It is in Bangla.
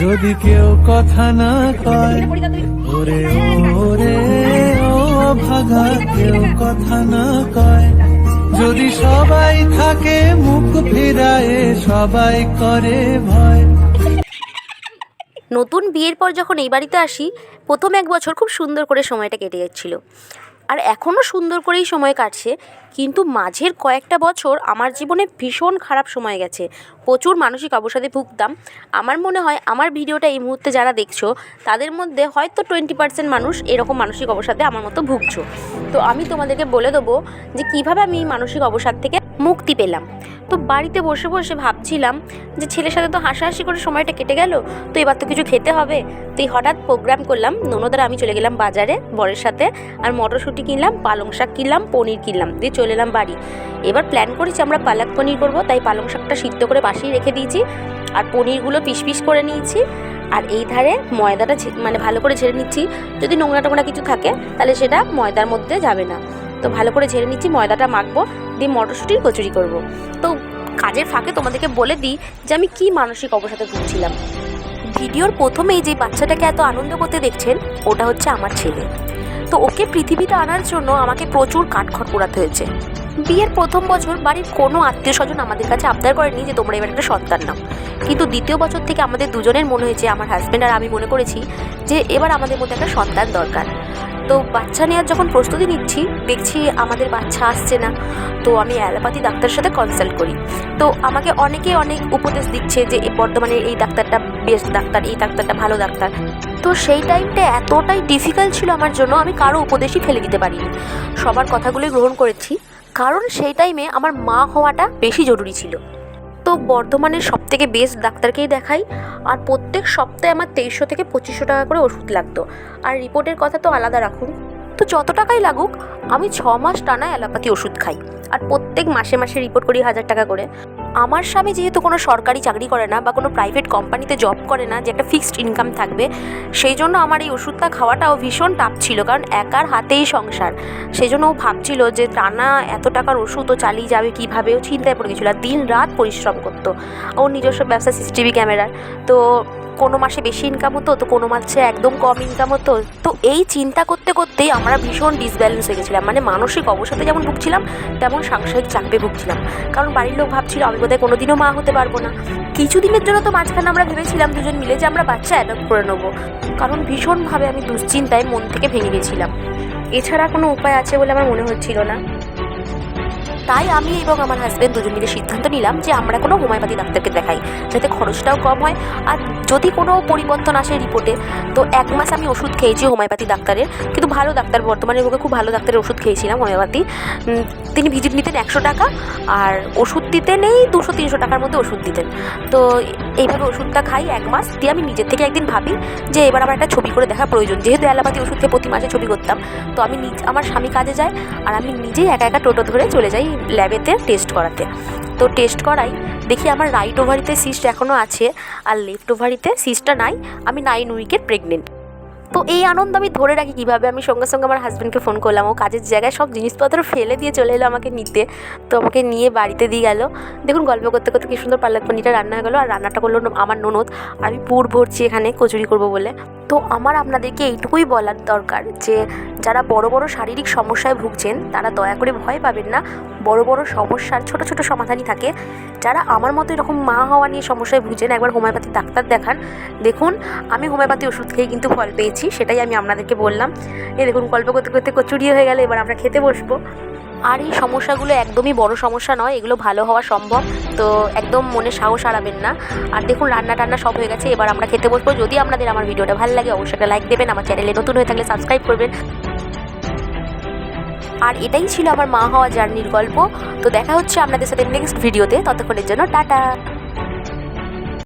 যদি কেউ কথা না কয়, ওরে ওরে ও ভাগা কেউ কথা না কয়, যদি সবাই থাকে মুখ ফিরায়ে সবাই করে ভয়। নতুন বিয়ের পর যখন এই বাড়িতে আসি, প্রথম 1 বছর খুব সুন্দর করে সময়টা কেটে যাচ্ছিলো, আর এখনও সুন্দর করেই সময় কাটছে। কিন্তু মাঝের কয়েকটা বছর আমার জীবনে ভীষণ খারাপ সময় গেছে, প্রচুর মানসিক অবসাদে ভুগতাম। আমার মনে হয় আমার ভিডিওটা এই মুহূর্তে যারা দেখছো তাদের মধ্যে হয়তো 20% মানুষ এরকম মানসিক অবসাদে আমার মতো ভুগছো। তো আমি তোমাদেরকে বলে দেবো যে কীভাবে আমি মানসিক অবসাদ থেকে মুক্তি পেলাম। তো বাড়িতে বসে বসে ভাবছিলাম যে ছেলের সাথে তো হাসাহাসি করে সময়টা কেটে গেল, তো এবার তো কিছু খেতে হবে। তো এই হঠাৎ প্রোগ্রাম করলাম, ননদ আর আমি চলে গেলাম বাজারে বরের সাথে, আর মটরশুঁটি কিনলাম, পালং শাক কিনলাম, পনির কিনলাম, দিয়ে চলে এলাম বাড়ি। এবার প্ল্যান করেছি আমরা পালক পনির করবো, তাই পালং শাকটা সিদ্ধ করে পাশেই রেখে দিয়েছি, আর পনিরগুলো পিস পিস করে নিয়েছি। আর এই ধারে ময়দাটা মানে ভালো করে ঝেড়ে নিচ্ছি, যদি নোংরা টোংরা কিছু থাকে তাহলে সেটা ময়দার মধ্যে যাবে না। তো ভালো করে ঝেড়ে নিচ্ছি, ময়দাটা মাখবো, দিয়ে মটরশুঁটির কচুরি করব। তো কাজের ফাঁকে তোমাদেরকে বলে দিই যে আমি কি মানসিক অবসাদে ভুগছিলাম। ভিডিওর প্রথমেই যে বাচ্চাটাকে এত আনন্দ করতে দেখছেন, ওটা হচ্ছে আমার ছেলে। তো ওকে পৃথিবীতে আনার জন্য আমাকে প্রচুর কাঠখড় পোড়াতে হয়েছে। বিয়ের প্রথম বছর বাড়ির কোনো আত্মীয় স্বজন আমাদের কাছে আবদার করেনি যে তোমরা এবার একটা সন্তান নাও, কিন্তু দ্বিতীয় বছর থেকে আমাদের দুজনের মনে হয়েছে, আমার হাজব্যান্ড আর আমি মনে করেছি যে এবার আমাদের মধ্যে একটা সন্তান দরকার। তো বাচ্চা নেওয়ার যখন প্রস্তুতি নিচ্ছি, দেখছি আমাদের বাচ্চা আসছে না। তো আমি অ্যালোপ্যাথি ডাক্তারের সাথে কনসাল্ট করি। তো আমাকে অনেকে অনেক উপদেশ দিচ্ছে যে বর্তমানে এই ডাক্তারটা বেস্ট ডাক্তার, এই ডাক্তারটা ভালো ডাক্তার। তো সেই টাইমটা এতটাই ডিফিকাল্ট ছিল আমার জন্য, আমি কারো উপদেশই ফেলে দিতে পারিনি, সবার কথাগুলোই গ্রহণ করেছি, কারণ সেই টাইমে আমার মা হওয়াটা বেশি জরুরি ছিল। তো বর্ধমানের সবথেকে বেস্ট ডাক্তারকেই দেখাই, আর প্রত্যেক সপ্তাহে আমার 2300 থেকে 2500 টাকা করে ওষুধ লাগতো, আর রিপোর্টের কথা তো আলাদা রাখুন। তো যত টাকাই লাগুক আমি 6 মাস টানা অ্যালোপ্যাথি ওষুধ খাই, আর প্রত্যেক মাসে মাসে রিপোর্ট করি 1000 টাকা করে। আমার স্বামী যেহেতু কোনো সরকারি চাকরি করে না বা কোনো প্রাইভেট কোম্পানিতে জব করে না যে একটা ফিক্সড ইনকাম থাকবে, সেই জন্য আমার এই ওষুধটা খাওয়াটাও ভীষণ টাফ ছিল, কারণ একার হাতেই সংসার। সেই জন্য ও ভাবছিল যে টানা এত টাকার ওষুধ ও চালিয়ে যাবে কীভাবে, ও চিন্তায় পড়ে গেছিলো, আর দিন রাত পরিশ্রম করতো। ওর নিজস্ব ব্যবসা সিসিটিভি ক্যামেরার, তো কোনো মাসে বেশি ইনকাম হতো, তো কোনো মাসে একদম কম ইনকাম হতো। তো এই চিন্তা করতে করতেই আমরা ভীষণ ডিসব্যালেন্স হয়ে গেছিলাম, মানে মানসিক অবসাদে যেমন ভুগছিলাম তেমন সাংসারিক চাপে ভুগছিলাম, কারণ বাড়ির লোক ভাবছিল আমি বোধহয় কোনোদিনও মা হতে পারবো না। কিছুদিনের জন্য তো মাঝখানে আমরা ভেবেছিলাম দুজন মিলে যে আমরা বাচ্চা অ্যাডপ্ট করে নেবো, কারণ ভীষণভাবে আমি দুশ্চিন্তায় মন থেকে ভেঙে গেছিলাম। এছাড়া কোনো উপায় আছে বলে আমার মনে হচ্ছিল না। তাই আমি এবং আমার হাজব্যান্ড দুজন মিলে সিদ্ধান্ত নিলাম যে আমরা কোনো হোমিওপ্যাথি ডাক্তারকে দেখাই, যাতে খরচটাও কম হয়, আর যদি কোনো পরিবর্তন আসে রিপোর্টে। তো 1 মাস আমি ওষুধ খেয়েছি হোমিওপ্যাথি ডাক্তারের, কিন্তু ভালো ডাক্তার, বর্তমানে ওকে খুব ভালো ডাক্তারের ওষুধ খেয়েছিলাম হোমিওপ্যাথি। তিনি ভিজিট নিতেন 100 টাকা, আর ওষুধ দিতেন এই 200-300 টাকার মধ্যে ওষুধ দিতেন। তো এইভাবে ওষুধটা খাই 1 মাস, দিয়ে আমি নিজের থেকে একদিন ভাবি যে এবার আমার একটা ছবি করে দেখা প্রয়োজন, যেহেতু অ্যালোপ্যাথি ওষুধ খেয়ে প্রতি মাসে ছবি করতাম। তো আমি আমার স্বামী কাজে যায়, আর আমি নিজেই একা একা টোটো ধরে চলে যাই ল্যাবেতে টেস্ট করাতে। তো টেস্ট করাই, দেখি আমার রাইট ওভারিতে সিস্ট এখনও আছে, আর লেফট ওভারিতে সিস্টটা নাই। আমি 9 উইকের প্রেগনেন্ট। তো এই আনন্দ আমি ধরে রাখি কীভাবে, আমি সঙ্গে সঙ্গে আমার হাজব্যান্ডকে ফোন করলাম, ও কাজের জায়গায় সব জিনিসপত্র ফেলে দিয়ে চলে এলো আমাকে নিতে। তো আমাকে নিয়ে বাড়িতে দিয়ে গেল। দেখুন গল্প করতে করতে কী সুন্দর পালক পনিরটা রান্না হয়ে গেলো, আর রান্নাটা করলো আমার ননদ, আর আমি পুর ভরছি এখানে কচুরি করবো বলে। তো আমার আপনাদেরকে এইটুকুই বলার দরকার যে যারা বড় বড় শারীরিক সমস্যায় ভুগছেন তারা দয়া করে ভয় পাবেন না, বড় বড় সমস্যার ছোট ছোট সমাধানই থাকে। যারা আমার মতো এরকম মা হওয়া নিয়ে সমস্যায় ভুগছেন, একবার হোমিওপ্যাথি ডাক্তার দেখান। দেখুন আমি হোমিওপ্যাথি ওষুধ খেয়ে কিন্তু ফল পেয়েছি, সেটাই আমি আপনাদেরকে বললাম। দেখুন গল্প করতে করতে কচুরি হয়ে গেলে, এবার আমরা খেতে বসবো। আর এই সমস্যাগুলো একদমই বড় সমস্যা নয়, এগুলো ভালো হওয়া সম্ভব, তো একদম মনে সাহস হারাবেন না। আর দেখুন রান্না টান্না সব হয়ে গেছে, এবার আমরা খেতে বসবো। যদি আপনাদের আমার ভিডিওটা ভালো লাগে অবশ্যই একটা লাইক দেবেন, আমার চ্যানেলে নতুন হয়ে থাকলে সাবস্ক্রাইব করবেন। আর এটাই ছিল আমার মা হওয়া জার্নির গল্প। তো দেখা হচ্ছে আপনাদের সাথে নেক্সট ভিডিওতে, ততক্ষণের জন্য টাটা।